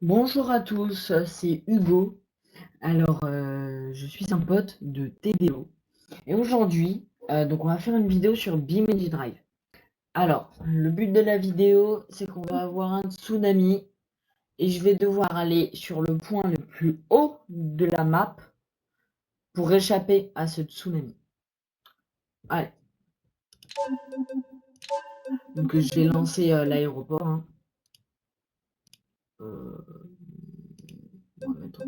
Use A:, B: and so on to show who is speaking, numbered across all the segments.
A: Bonjour à tous, c'est Hugo. Alors, je suis un pote de TDO et aujourd'hui, donc on va faire une vidéo sur BeamNG Drive. Alors, le but de la vidéo, c'est qu'on va avoir un tsunami et je vais devoir aller sur le point le plus haut de la map pour échapper à ce tsunami. Allez. Donc je vais lancer l'aéroport, hein. On va mettre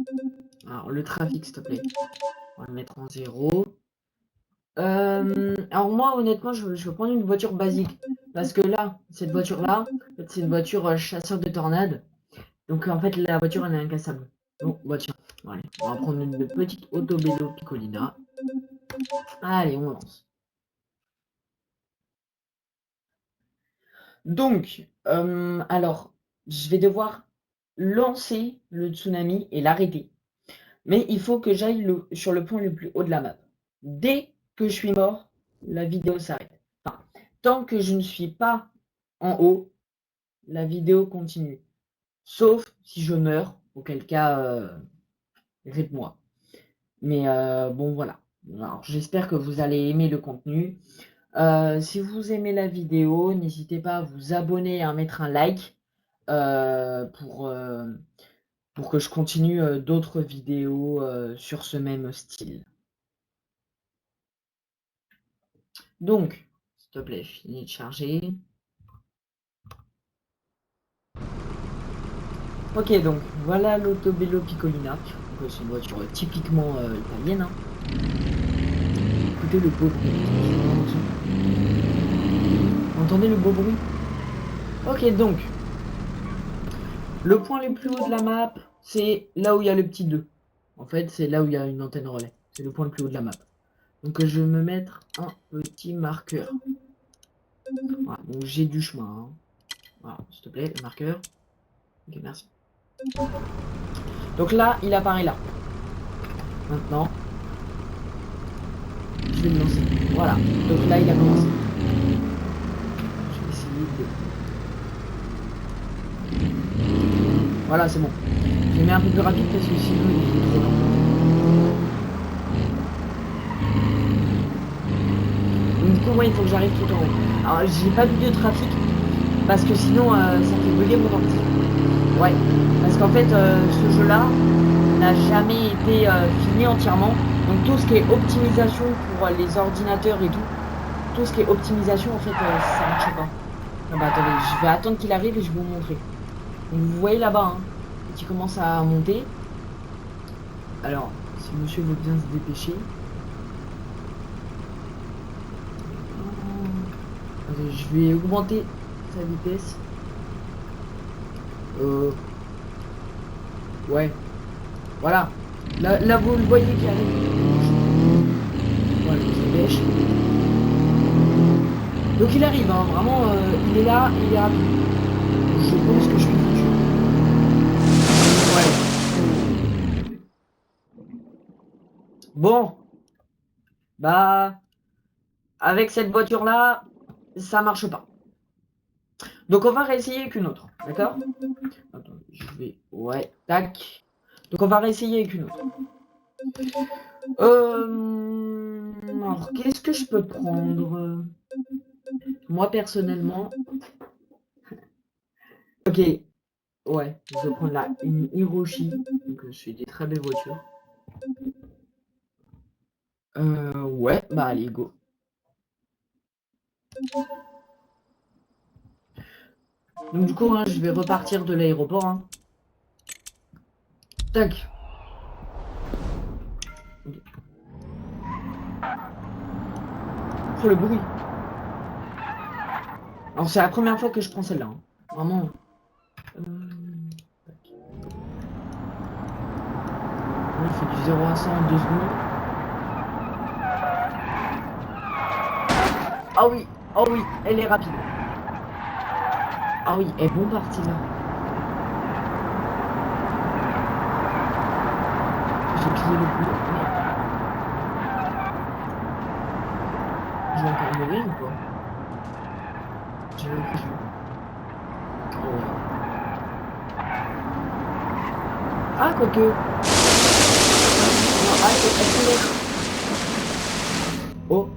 A: Alors le trafic, s'il te plaît. On va le mettre en 0. Alors moi, honnêtement, je veux prendre une voiture basique. Parce que là, cette voiture-là, en fait, c'est une voiture chasseur de tornades. Donc en fait, la voiture, elle est incassable. Bon, bah tiens, allez, on va prendre une petite Autobello Piccolina. Allez, on lance. Donc, alors, je vais devoir lancer le tsunami et l'arrêter. Mais il faut que j'aille sur le point le plus haut de la map. Dès que je suis mort, la vidéo s'arrête. Enfin, tant que je ne suis pas en haut, la vidéo continue. Sauf si je meurs, auquel cas, rip-moi. Mais bon, voilà. Alors, j'espère que vous allez aimer le contenu. Si vous aimez la vidéo, n'hésitez pas à vous abonner et à mettre un like pour que je continue d'autres vidéos sur ce même style. Donc, s'il te plaît, finis de charger. Ok, donc voilà l'Autobello Piccolina. Donc, c'est une voiture typiquement italienne, hein. Écoutez le beau bruit. Vous entendez le beau bruit? Ok, donc le point le plus haut de la map, c'est là où il y a le petit 2. En fait, c'est là où il y a une antenne relais. C'est le point le plus haut de la map. Donc je vais me mettre un petit marqueur. Voilà, donc j'ai du chemin, hein. Voilà, s'il te plaît, le marqueur. Ok, merci. Donc là, il apparaît là. Maintenant, je vais le lancer. Voilà. Donc là, il a commencé. Je vais essayer de... Voilà, c'est bon. Je mets un peu plus rapide parce que sinon, il est trop lent. Donc du coup, ouais, il faut que j'arrive tout en haut. Alors, j'ai pas vu de trafic parce que sinon, ça fait bugger mon ordi. Ouais, parce qu'en fait, ce jeu-là n'a jamais été fini entièrement. Donc tout ce qui est optimisation pour les ordinateurs et tout ce qui est optimisation, en fait, ça marche pas. Ah bah attendez, je vais attendre qu'il arrive et je vais vous montrer. Donc vous voyez là-bas, hein, qui commence à monter. Alors, si monsieur veut bien se dépêcher. Attendez, je vais augmenter sa vitesse. Ouais. Voilà. Là vous le voyez qui arrive. Voilà, il se dépêche. Donc il arrive, hein, vraiment, il est là, il est rapide. Je pense que je suis foutu. Ouais. Bon, bah, avec cette voiture-là, ça marche pas. Donc on va réessayer avec une autre, d'accord? Attends, je vais... Ouais, tac. Donc on va réessayer avec une autre. Alors, qu'est-ce que je peux prendre? Moi, personnellement... Ok, ouais, je vais prendre là une Hiroshi. Donc c'est des très belles voitures. Ouais, bah allez, go. Donc du coup, hein, je vais repartir de l'aéroport, hein. Tac. Okay. Oh le bruit. Alors c'est la première fois que je prends celle-là, hein. Vraiment. Tac. Là, il fait du 0 à 100 en 2 secondes. Ah oui, oh oui, elle est rapide. Ah oui, elle est bon partie là. J'ai plié le bout. Je vais encore mourir ou quoi? J'ai l'impression. Oh ouais. Ah, quoique. Non, ah, accélère. Oh.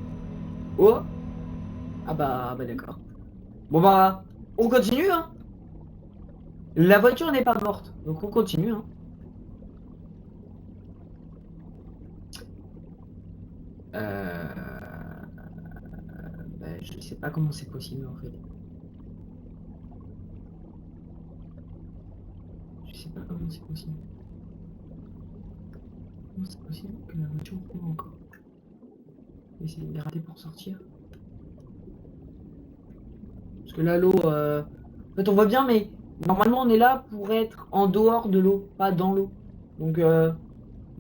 A: Oh. Ah bah d'accord. Bon bah, on continue, hein. La voiture n'est pas morte, donc on continue, hein. Bah, je sais pas comment c'est possible en fait. Je sais pas comment c'est possible. Comment c'est possible que la voiture roule encore? Essayer de rater pour sortir. Parce que là, l'eau, en fait, on voit bien, mais normalement, on est là pour être en dehors de l'eau, pas dans l'eau. Donc,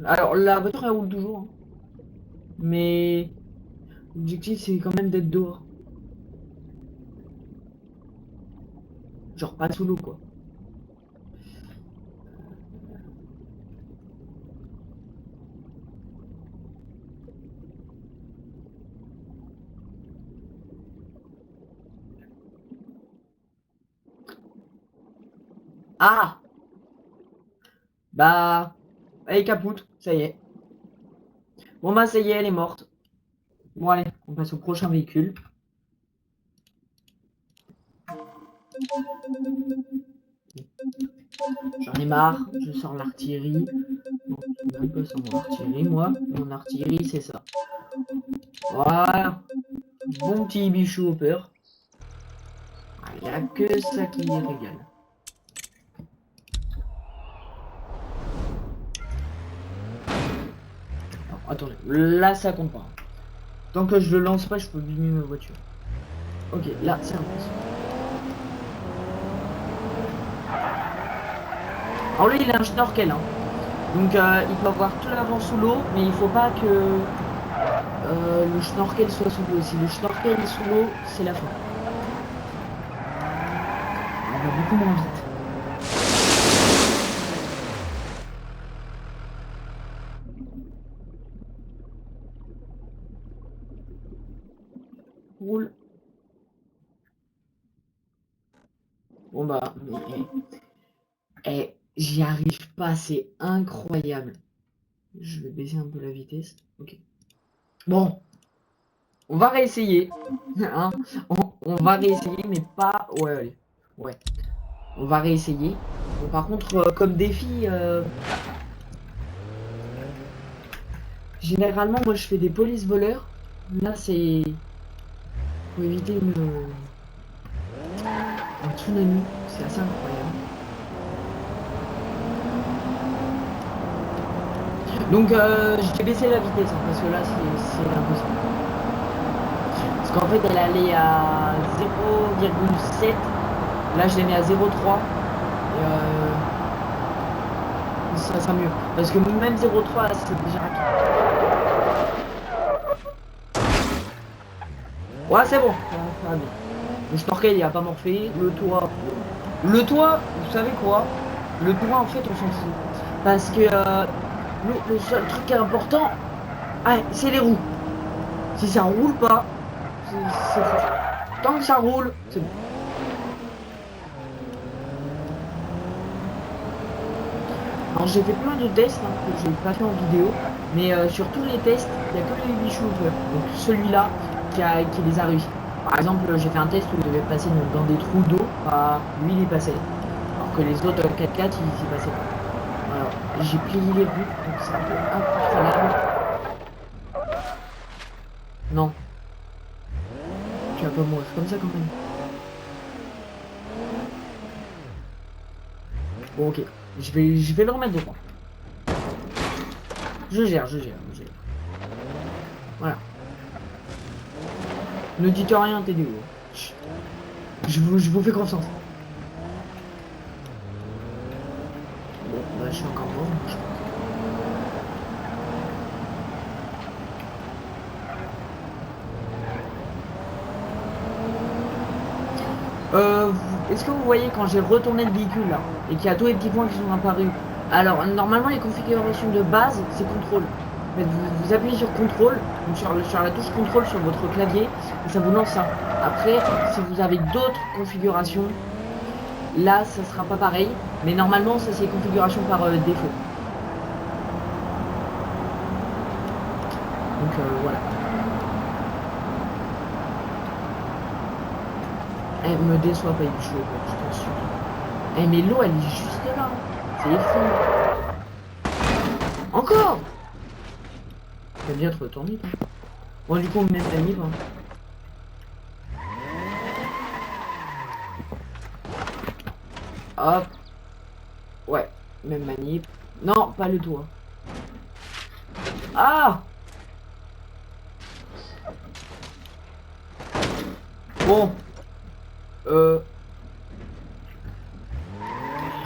A: alors, la voiture, elle roule toujours, hein. Mais l'objectif, c'est quand même d'être dehors. Genre, pas sous l'eau, quoi. Ah! Bah, elle est capoute, ça y est. Bon, bah, ça y est, elle est morte. Bon, allez, on passe au prochain véhicule. J'en ai marre, je sors l'artillerie. Bon, je vais même pas sur mon artillerie, moi. Mon artillerie, c'est ça. Voilà. Bon petit bichou au peur. Il n'y a que ça qui les régale. Alors, attendez, là ça compte pas. Tant que je le lance pas, je peux abîmer ma voiture. Ok, là c'est un lance. Alors lui il a un snorkel, hein. Donc il peut avoir tout l'avant sous l'eau, mais il faut pas que le snorkel soit sous l'eau. Si le snorkel est sous l'eau, c'est la fin. On va beaucoup moins vite. Roule. Bon bah, j'y arrive pas, c'est incroyable. Je vais baisser un peu la vitesse. Ok. Bon, on va réessayer. Hein, on va réessayer, mais pas. Ouais, allez. Ouais. On va réessayer. Bon, par contre, comme défi, généralement, moi je fais des polices voleurs. Là, c'est pour éviter un tsunami. C'est assez incroyable. Donc, j'ai baissé la vitesse, hein, parce que là, c'est impossible. Parce qu'en fait, elle allait à 0,7. Là, je l'ai mis à 0,3. Et ça sera mieux. Parce que même 0,3, c'est déjà rapide. Ouais, c'est bon. Ça va bien. Le snorkel, il a pas morflé. Le toit, vous savez quoi? Le toit, en fait, on s'en fout. Parce que le seul truc qui est important, c'est les roues. Si ça roule pas, c'est fou. Tant que ça roule, c'est bon. Alors j'ai fait plein de tests, hein, que j'ai pas fait en vidéo, mais sur tous les tests, il n'y a que les bichous peur. Donc celui-là qui les a réussi. Par exemple, j'ai fait un test où il devait passer dans des trous d'eau, lui il y passait. Alors que les autres 4x4 ils y passaient pas. Voilà. J'ai plié les roues, donc c'est un peu incontrôlable. Non. Tu vas pas mourir comme ça quand même. Bon ok. Je vais le remettre droit. Je gère. Voilà. Ne dites rien, TDO. Je vous fais confiance. Bon, bah je suis encore mort, je est-ce que vous voyez quand j'ai retourné le véhicule là, et qu'il y a tous les petits points qui sont apparus? Alors, normalement, les configurations de base, c'est contrôle. En fait, vous appuyez sur contrôle, donc sur la touche contrôle sur votre clavier, et ça vous lance ça. Après, si vous avez d'autres configurations, là, ça sera pas pareil. Mais normalement, ça c'est configuration par défaut. Donc voilà. Eh, me déçois pas, Ibicho, je t'en supplie. Eh, mais l'eau, elle est juste là. C'est effrayant. Encore! T'as bien te retourner, toi. Bon, du coup, on me met la livre. Hop. Ouais, même manip. Non, pas le toit. Ah! Bon. Il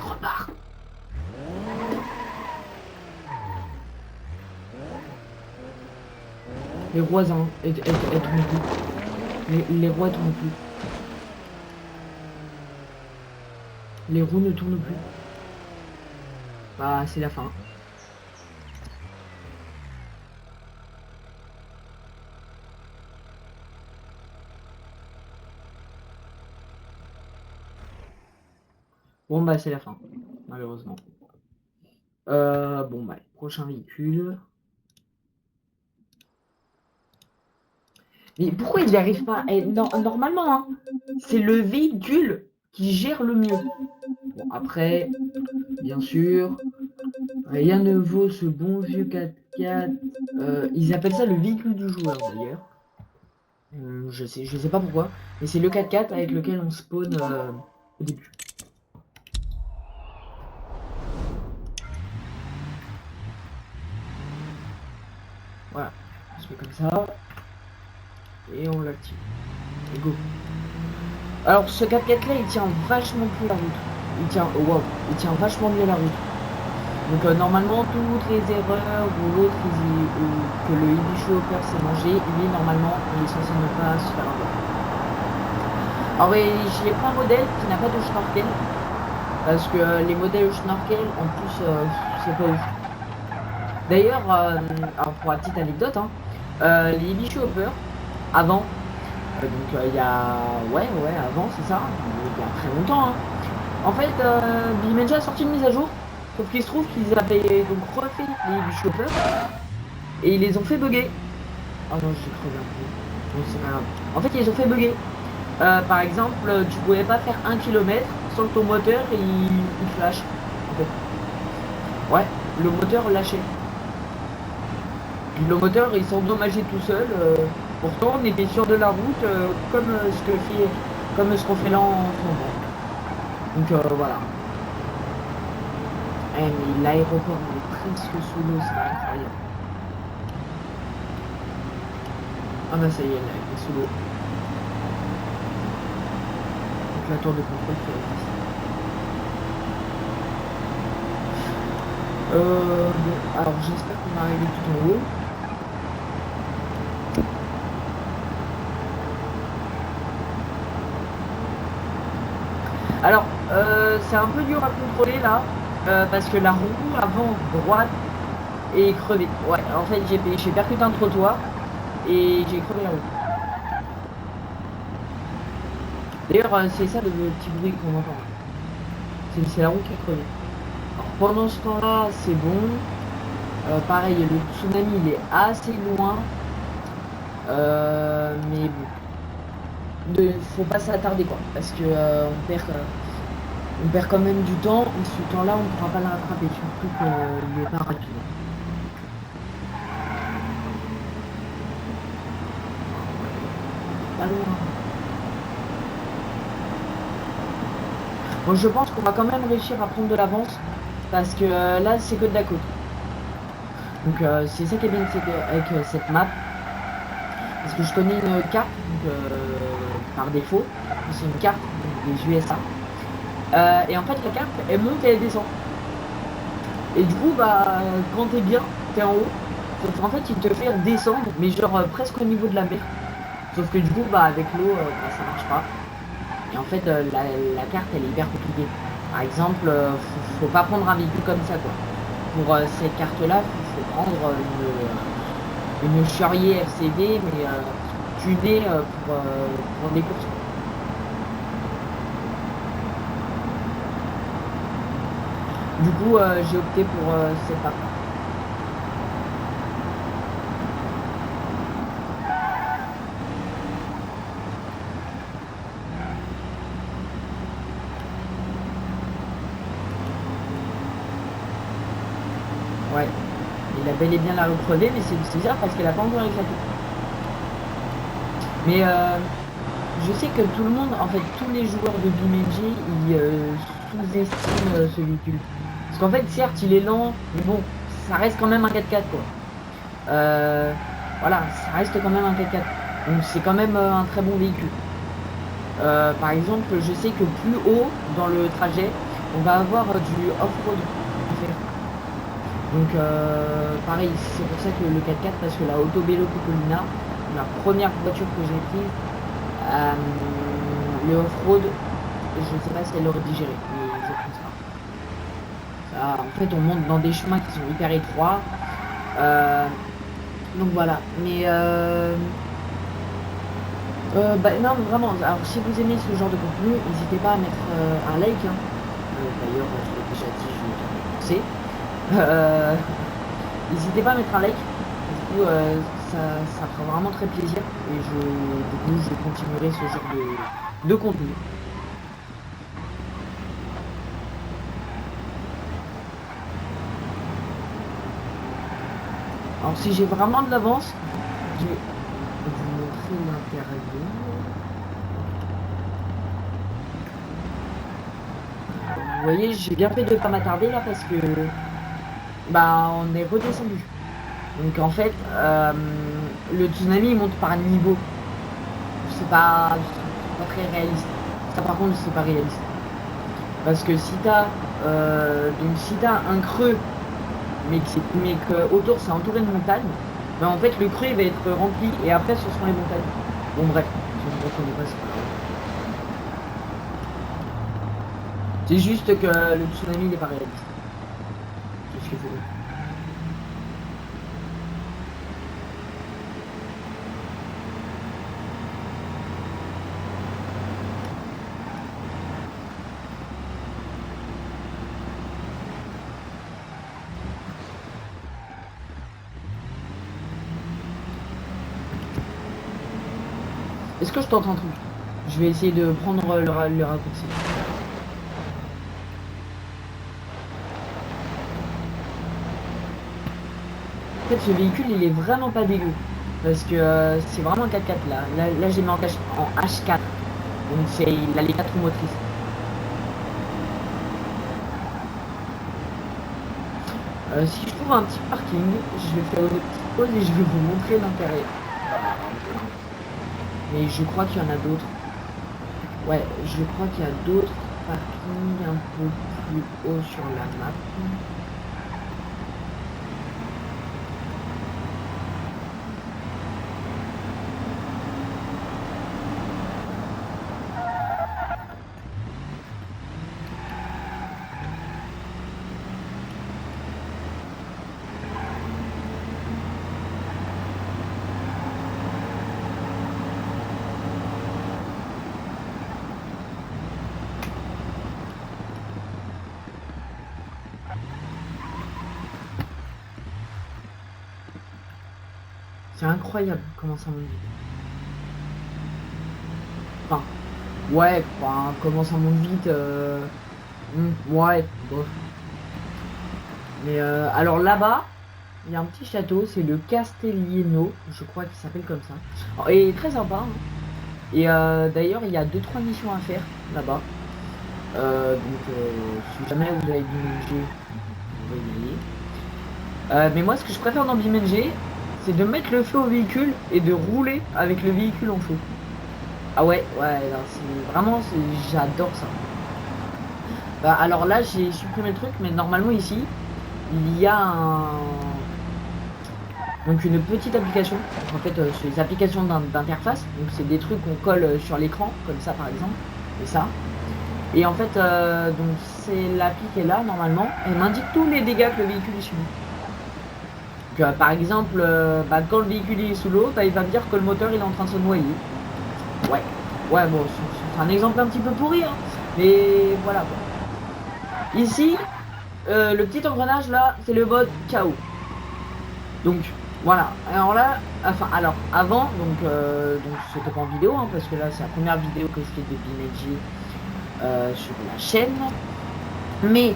A: repart. Les rois, hein, elles tournent plus. Les rois tournent plus. Les roues ne tournent plus. Bah, c'est la fin. Bon, bah, c'est la fin. Malheureusement. Bon, bah, prochain véhicule. Mais pourquoi il n'y arrive pas? Normalement, hein, c'est le véhicule qui gère le mieux. Bon, après, bien sûr, rien ne vaut ce bon vieux 4x4. Ils appellent ça le véhicule du joueur, d'ailleurs. Je sais pas pourquoi, mais c'est le 4x4 avec lequel on spawn au début. Voilà, on se fait comme ça. Et on l'active. Et go. Alors ce 4x4 là, il tient vachement plus la route. Il tient vachement mieux la route. Donc normalement toutes les erreurs ou l'autre que le Ibicho Hopper s'est mangé, lui normalement il est censé ne pas se faire avoir. Alors j'ai pris un modèle qui n'a pas de schnorkel. Parce que les modèles schnorkel en plus c'est pas ouf. D'ailleurs, alors pour la petite anecdote, hein, les Ibicho Hopper, avant, donc il y a... Ouais, avant c'est ça, il y a très longtemps. Hein. En fait, Bimenja a sorti une mise à jour, sauf qu'il se trouve qu'ils avaient donc refait les Ibicho Hopper, et ils les ont fait bugger. Oh non, j'ai crevé un peu. Bon, c'est pas grave. En fait, ils les ont fait bugger. Par exemple, tu pouvais pas faire 1 km sans que ton moteur il flash. En fait. Ouais, le moteur lâchait. Le moteur il s'endommageait tout seul. Pourtant on était sûr de la route comme ce qu'on fait là en ce moment. Donc voilà. Eh, mais l'aéroport il est presque sous l'eau, c'est incroyable. Ah bah ça y est, là, il est sous l'eau. Donc la tour de contrôle qui existe. Bon, alors j'espère qu'on va arriver tout en haut. Alors, c'est un peu dur à contrôler là, parce que la roue avant droite est crevée. Ouais, en fait, j'ai percuté un trottoir et j'ai crevé la roue. D'ailleurs, c'est ça le petit bruit qu'on entend. C'est la roue qui est crevée. Alors, pendant ce temps-là, c'est bon. Pareil, le tsunami il est assez loin, mais bon. Faut pas s'attarder quoi, parce que on perd quand même du temps, et ce temps-là on ne pourra pas le rattraper, surtout qu'il n'est pas rapide. Pas loin. Bon, je pense qu'on va quand même réussir à prendre de l'avance, parce que là c'est que de la côte. Donc c'est ça qui est bien avec cette map. Parce que je connais une carte, donc, par défaut, c'est une carte des USA. Et en fait la carte elle monte et elle descend. Et du coup bah quand t'es bien, t'es en haut. Sauf qu'en fait il te fait redescendre, mais genre presque au niveau de la mer. Sauf que du coup bah avec l'eau bah, ça marche pas. Et en fait la carte elle est hyper compliquée. Par exemple, faut pas prendre un véhicule comme ça quoi. Pour cette carte là, faut prendre une Charrier FCD mais tunée pour des courses. Du coup, j'ai opté pour cette map. Ouais, il a bel et bien la rue crevée, mais c'est bizarre parce qu'elle a pas encore éclaté. Mais je sais que tout le monde, en fait, tous les joueurs de BeamNG, ils sous-estiment ce véhicule. Parce qu'en fait, certes, il est lent, mais bon, ça reste quand même un 4x4, quoi. Voilà, ça reste quand même un 4x4. Donc c'est quand même un très bon véhicule. Par exemple, je sais que plus haut dans le trajet, on va avoir du off-road à faire. Donc pareil, c'est pour ça que le 4x4, parce que la Autobello Cocolina, la première voiture que j'ai prise, le off-road, je ne sais pas si elle l'aurait digéré, mais je pense pas. Ça, en fait, on monte dans des chemins qui sont hyper étroits. Donc voilà, mais bah, non, vraiment, alors si vous aimez ce genre de contenu, n'hésitez pas à mettre un like, hein. D'ailleurs, je l'ai déjà dit, je vais bien penser. N'hésitez pas à mettre un like, du coup, ça fera vraiment très plaisir, et du coup, je continuerai ce genre de contenu. Alors si j'ai vraiment de l'avance, je vais vous montrer l'intérieur. Vous voyez, j'ai bien fait de pas m'attarder là parce que bah on est redescendu. Donc en fait, le tsunami il monte par niveau. C'est pas très réaliste. Ça par contre c'est pas réaliste. Parce que si t'as un creux mais que autour c'est entouré de montagnes, ben en fait le creux il va être rempli et après ce seront les montagnes. Bon bref, si vous ne comprenez pas, c'est pas grave. C'est juste que le tsunami n'est pas réaliste. C'est ce qu'il faut dire. Est-ce que je t'entends trop? Je vais essayer de prendre le raccourci. En fait, ce véhicule, il est vraiment pas dégueu. Parce que c'est vraiment un 4x4 là. Là j'ai mis en H4. Donc il a les 4 roues motrices. Si je trouve un petit parking, je vais faire une petite pause et je vais vous montrer l'intérieur. Mais je crois qu'il y en a d'autres. Ouais, je crois qu'il y a d'autres parkings un peu plus haut sur la map. C'est incroyable comment ça monte vite. Enfin, ouais, enfin, comment ça monte vite. Ouais, bof. Mais alors là-bas, il y a un petit château, c'est le Castellieno, je crois qu'il s'appelle comme ça. Alors, et il est très sympa, hein. Et d'ailleurs, il y a 2-3 missions à faire là-bas. Si jamais vous avez BeamNG, vous pouvez y aller. Mais moi, ce que je préfère dans BeamNG, c'est de mettre le feu au véhicule et de rouler avec le véhicule en feu. Ah ouais, vraiment, j'adore ça. Bah, alors là, j'ai supprimé le truc, mais normalement ici, il y a donc une petite application. Donc, en fait, c'est des applications d'interface. Donc c'est des trucs qu'on colle sur l'écran, comme ça par exemple, et ça. Et en fait, donc c'est l'appli qui est là normalement. Elle m'indique tous les dégâts que le véhicule est subi. Donc, par exemple, bah, quand le véhicule est sous l'eau, bah, il va me dire que le moteur il est en train de se noyer. Ouais, ouais, bon, c'est un exemple un petit peu pourri, hein. Mais voilà. Quoi. Ici, le petit engrenage là, c'est le mode KO. Donc voilà. Alors là, enfin alors avant, donc c'était pas en vidéo, hein, parce que là c'est la première vidéo que je fais de BeamNG sur la chaîne. Mais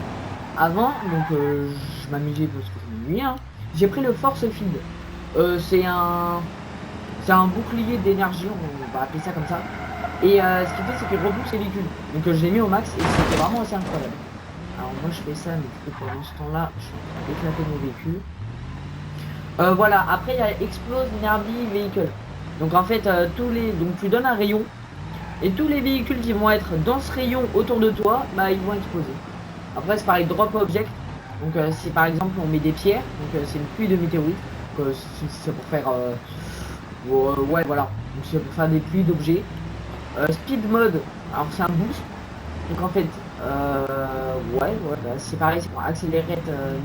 A: avant, donc je m'amusais parce que je m'ennuyais, hein, j'ai pris le Force Field. C'est un bouclier d'énergie, on va appeler ça comme ça. Et ce qu'il fait, c'est qu'il repousse les véhicules. Donc je l'ai mis au max et c'était vraiment assez incroyable. Alors moi je fais ça, mais du coup pendant ce temps-là, je suis en train d'éclater mon véhicule. Voilà, après il y a Explode Nearby Vehicle. Donc en fait, donc tu donnes un rayon. Et tous les véhicules qui vont être dans ce rayon autour de toi, bah ils vont exploser. Après c'est pareil, drop object. Donc si par exemple on met des pierres, donc c'est une pluie de météorites. Donc c'est pour faire ouais voilà. Donc c'est pour faire des pluies d'objets. Speed mode, alors c'est un boost. Donc en fait ouais bah, c'est pareil, c'est pour accélérer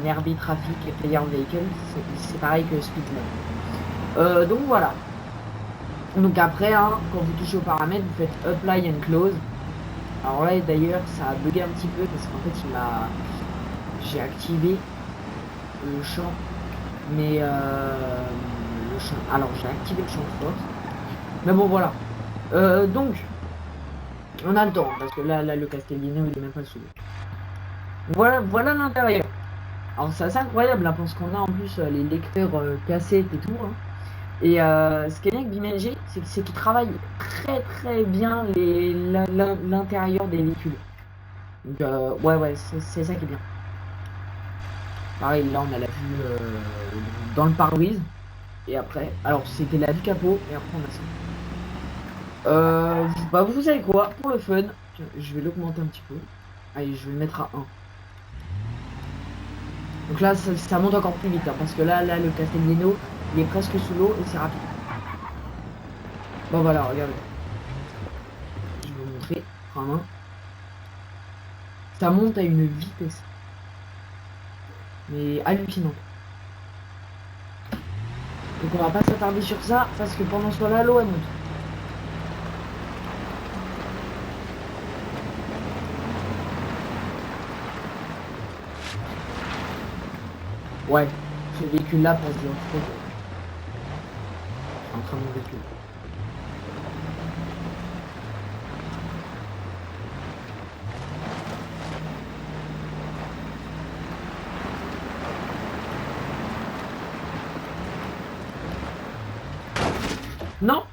A: nearby traffic et player vehicle. C'est pareil que speed mode. Donc voilà. Donc après, hein, quand vous touchez aux paramètres, vous faites Apply and Close. Alors là, d'ailleurs, ça a bugué un petit peu parce qu'en fait, j'ai activé le champ, mais le champ. Alors, j'ai activé le champ de force. Mais bon, voilà. Donc, on a le temps parce que là, le Castellino, il est même pas sous. Voilà l'intérieur. Alors, c'est assez incroyable hein, parce qu'on a en plus les lecteurs cassettes et tout. Hein. Et ce qui est bien avec BeamNG, c'est qu'il travaille très bien l'intérieur des véhicules. Donc ouais, c'est ça qui est bien. Pareil, là on a la vue dans le pare-brise. Et après, alors c'était la vue capot, et après on a ça. Bah vous savez quoi, pour le fun, je vais l'augmenter un petit peu. Allez, je vais le mettre à 1. Donc là, ça monte encore plus vite, hein, parce que là, le Castellino, il est presque sous l'eau et c'est rapide. Bon voilà, regardez. Je vais vous montrer, vraiment. Ça monte à une vitesse. Mais hallucinante. Donc on va pas s'attarder sur ça, parce que pendant ce temps-là, l'eau elle monte. Ouais, ce véhicule-là passe du off-road. Je suis en train de mon véhicule. Non.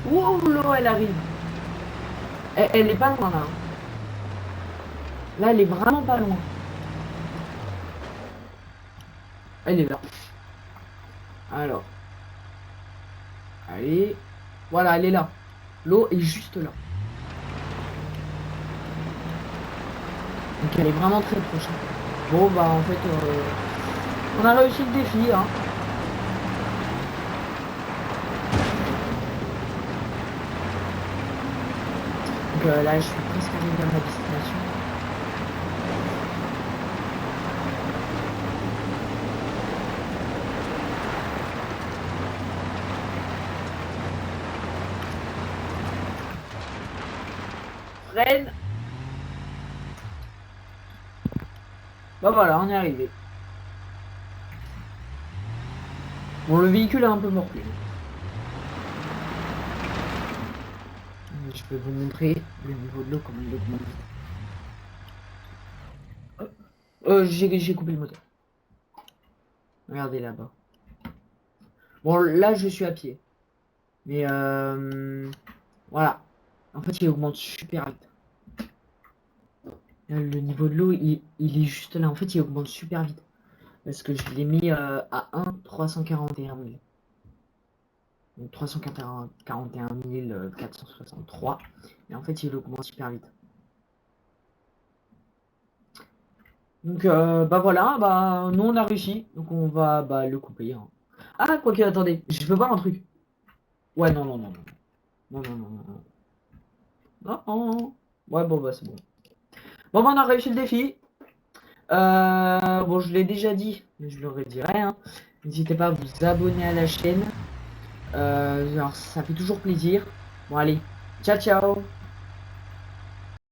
A: Wow, l'eau elle arrive. Elle est pas loin là. Là, elle est vraiment pas loin. Elle est là. Alors. Allez. Voilà, elle est là. L'eau est juste là. Donc elle est vraiment très proche. Bon bah en fait on a réussi le défi hein. Donc là je suis presque arrivé à ma destination. Freine. Bah voilà, on est arrivé. Bon, le véhicule est un peu morflé. Je vais vous montrer le niveau de l'eau, comment il augmente. J'ai coupé le moteur. Regardez là-bas. Bon, là, je suis à pied. Mais voilà. En fait, il augmente super vite. Le niveau de l'eau, il est juste là. En fait, il augmente super vite. Parce que je l'ai mis à 1 341 000. Donc 341 463. Et en fait, il augmente super vite. Donc, bah voilà, bah nous on a réussi. Donc on va bah, le couper. Hein. Ah, quoique, attendez, je veux voir un truc. Ouais, non, non, non, non. Non, non, non, non. Non, non. Ouais, bon, bah c'est bon. Bon, bah on a réussi le défi. Bon, je l'ai déjà dit, mais je le redirai. Hein. N'hésitez pas à vous abonner à la chaîne. Alors, ça fait toujours plaisir. Bon, allez, ciao, ciao.